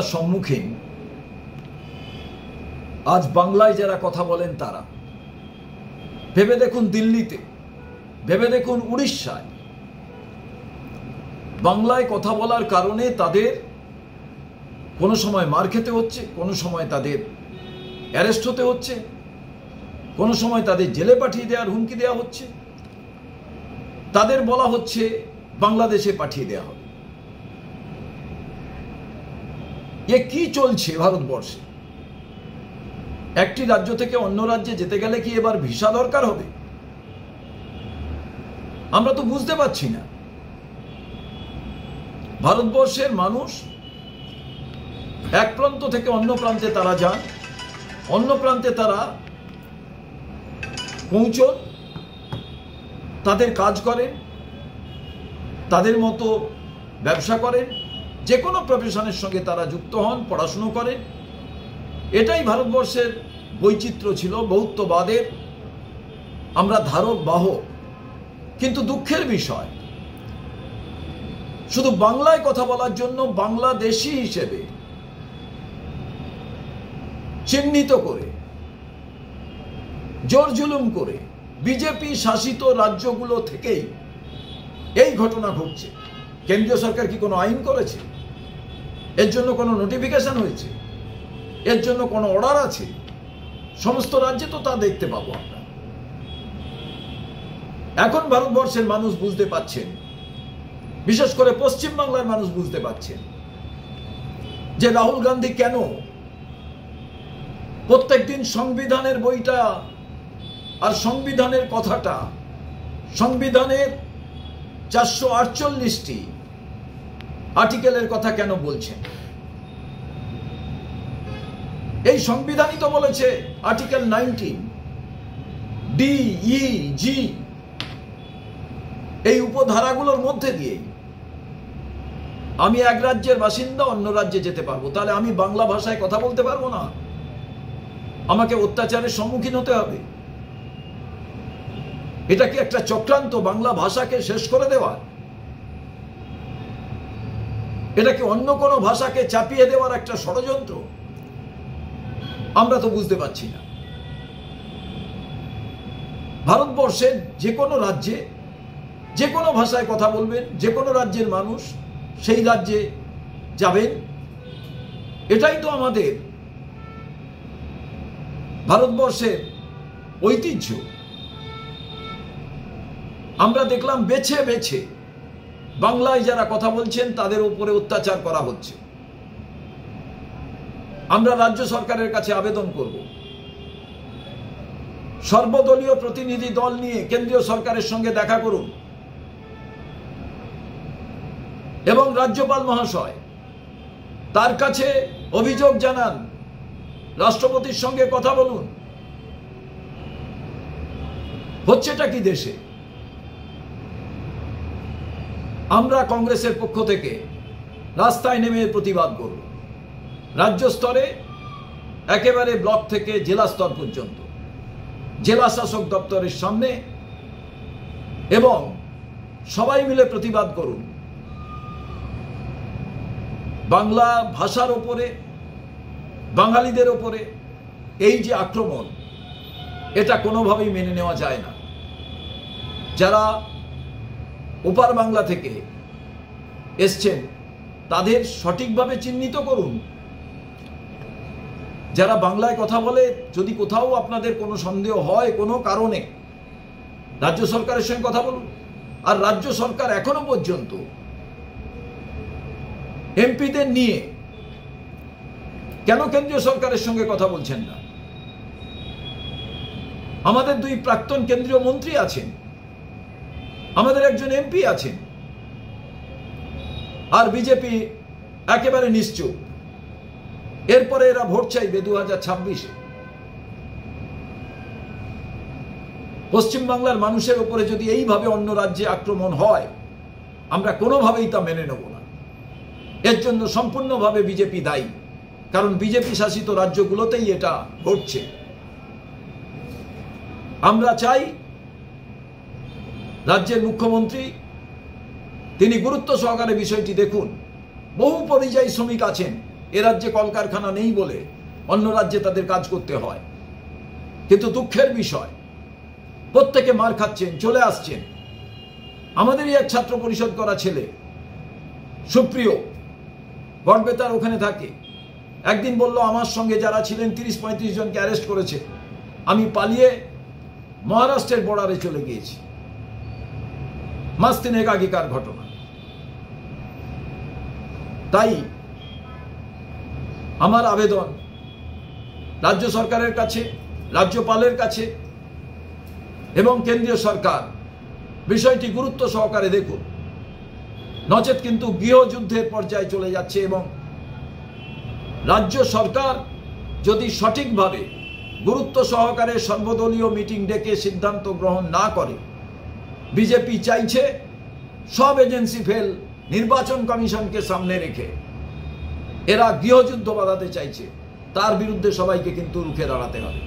সম্মুখীন আজ বাংলায় যারা কথা বলেন তারা ভেবে দেখুন, দিল্লিতে ভেবে দেখুন, উড়িষ্যায় বাংলায় কথা বলার কারণে তাদের কোনো সময় মার খেতে হচ্ছে, কোনো সময় তাদের অ্যারেস্ট হতে হচ্ছে, কোনো সময় তাদের জেলে পাঠিয়ে দেওয়ার হুমকি দেওয়া হচ্ছে, তাদের বলা হচ্ছে বাংলাদেশে পাঠিয়ে দেওয়া হবে। এ কি চলছে ভারতবর্ষে? একটি রাজ্য থেকে অন্য রাজ্যে যেতে গেলে কি এবার ভিসা দরকার হবে? আমরা তো বুঝতে পারছি না। ভারতবর্ষের মানুষ এক প্রান্ত থেকে অন্য প্রান্তে তারা যান, অন্য প্রান্তে তারা পৌঁছন, তাদের কাজ করেন, তাদের মতো ব্যবসা করেন, যে কোনো প্রফেশনের সঙ্গে তারা যুক্ত হন, পড়াশুনো করেন। এটাই ভারতবর্ষের বৈচিত্র্য ছিল, বহুত্ববাদের আমরা ধারক বাহক। কিন্তু দুঃখের বিষয়, শুধু বাংলায় কথা বলার জন্য বাংলাদেশি হিসেবে চিহ্নিত করে, জোর জুলুম করে বিজেপি শাসিত রাজ্যগুলো থেকেই এই ঘটনা ঘটছে। কেন্দ্রীয় সরকার কি কোনো আইন করেছে? এর জন্য কোনো নোটিফিকেশন হয়েছে? এর জন্য কোনো অর্ডার আছে? সমস্ত রাজ্যে তো তা দেখতে পাবো আমরা। এখন ভারতবর্ষের মানুষ বুঝতে পাচ্ছেন, বিশেষ করে পশ্চিম বাংলার মানুষ বুঝতে পাচ্ছেন যে রাহুল গান্ধী কেন প্রত্যেকদিন সংবিধানের বইটা আর সংবিধানের কথাটা, সংবিধানের 448টি আর্টিকেলের কথা কেন বলছেন। এই সংবিধানই তো বলেছে আর্টিকেল 19 ডি, ই, জি, এই উপধারাগুলোর মধ্যে দিয়ে আমি এক রাজ্যের বাসিন্দা অন্য রাজ্যে যেতে পারবো। তাহলে আমি বাংলা ভাষায় কথা বলতে পারবো না? আমাকে অত্যাচারের সম্মুখীন হতে হবে? এটা কি একটা চক্রান্ত বাংলা ভাষাকে শেষ করে দেওয়ার? এটা কি অন্য কোনো ভাষাকে চাপিয়ে দেওয়ার একটা ষড়যন্ত্র? আমরা তো বুঝতে পারছি না। ভারতবর্ষের যে কোনো রাজ্যে যে কোনো ভাষায় কথা বলবেন, যে কোনো রাজ্যের মানুষ সেই রাজ্যে যাবেন। এটাই তো আমাদের ভারতবর্ষের ঐতিহ্য। আমরা দেখলাম বেছে বেছে বাংলায় যারা কথা বলছেন তাদের উপরে অত্যাচার করা হচ্ছে। আমরা রাজ্য সরকারের কাছে আবেদন করব, সর্বদলীয় প্রতিনিধি দল নিয়ে কেন্দ্রীয় সরকারের সঙ্গে দেখা করুন এবং রাজ্যপাল মহাশয় তার কাছে অভিযোগ জানান, রাষ্ট্রপতির সঙ্গে কথা বলুন। হচ্ছেটা কি দেশে? আমরা কংগ্রেসের পক্ষ থেকে রাস্তায় নেমে প্রতিবাদ করব, রাজ্য স্তরে একেবারে ব্লক থেকে জেলা স্তর পর্যন্ত, জেলা শাসক দপ্তরের সামনে, এবং সবাই মিলে প্রতিবাদ করুন। বাংলা ভাষার ওপরে, বাঙালিদের ওপরে এই যে আক্রমণ, এটা কোনোভাবেই মেনে নেওয়া যায় না। যারা ওপার বাংলা থেকে এসছেন তাদের সঠিকভাবে চিহ্নিত করুন। যারা বাংলায় কথা বলে, যদি কোথাও আপনাদের কোনো সন্দেহ হয় কোনো কারণে, রাজ্য সরকারের সঙ্গে কথা বলুন। আর রাজ্য সরকার এখনো পর্যন্ত এমপিদের নিয়ে কেন কেন্দ্রীয় সরকারের সঙ্গে কথা বলছেন না? আমাদের দুই প্রাক্তন কেন্দ্রীয় মন্ত্রী আছেন, আমাদের একজন এমপি আছেন, আর বিজেপি একেবারে নিশ্চুপ। এরপরে এরা ভোট চাইবে 2026-এ। পশ্চিমবাংলার মানুষের উপরে যদি এইভাবে অন্য রাজ্যে আক্রমণ হয়, আমরা কোনোভাবেই তা মেনে নেব না। এর জন্য সম্পূর্ণভাবে বিজেপি দায়ী, কারণ বিজেপি শাসিত রাজ্যগুলোতেই এটা ঘটছে। আমরা চাই রাজ্যের মুখ্যমন্ত্রী তিনি গুরুত্ব সহকারে বিষয়টি দেখুন। বহু পরিযায়ী শ্রমিক আছেন এ রাজ্যে কলকারখানা নেই বলে অন্য রাজ্যে তাদের কাজ করতে হয়। কিন্তু দুঃখের বিষয়, প্রত্যেকে মার খাচ্ছেন, চলে আসছেন। আমাদেরই এক ছাত্র পরিষদ করা ছেলে সুপ্রিয় বড়বেতার ওখানে থাকে, একদিন বলল আমার সঙ্গে যারা ছিলেন 30-35 জনকে অ্যারেস্ট করেছে, আমি পালিয়ে মহারাষ্ট্রের বর্ডারে চলে গিয়েছি। মাস তিনেক আগেকার ঘটনা। তাই আমার আবেদন রাজ্য সরকারের কাছে, রাজ্যপালের কাছে এবং কেন্দ্রীয় সরকার বিষয়টি গুরুত্ব সহকারে দেখুন, নচেত কিন্তু গৃহযুদ্ধের পর্যায়ে চলে যাচ্ছে। এবং রাজ্য সরকার যদি সঠিকভাবে গুরুত্ব সহকারে সর্বদলীয় মিটিং ডেকে সিদ্ধান্ত গ্রহণ না করে, বিজেপি চাইছে সব এজেন্সি ফেল, নির্বাচন কমিশনকে সামনে রেখে এরা গৃহযুদ্ধ বাঁধাতে চাইছে, তার বিরুদ্ধে সবাইকে কিন্তু রুখে দাঁড়াতে হবে।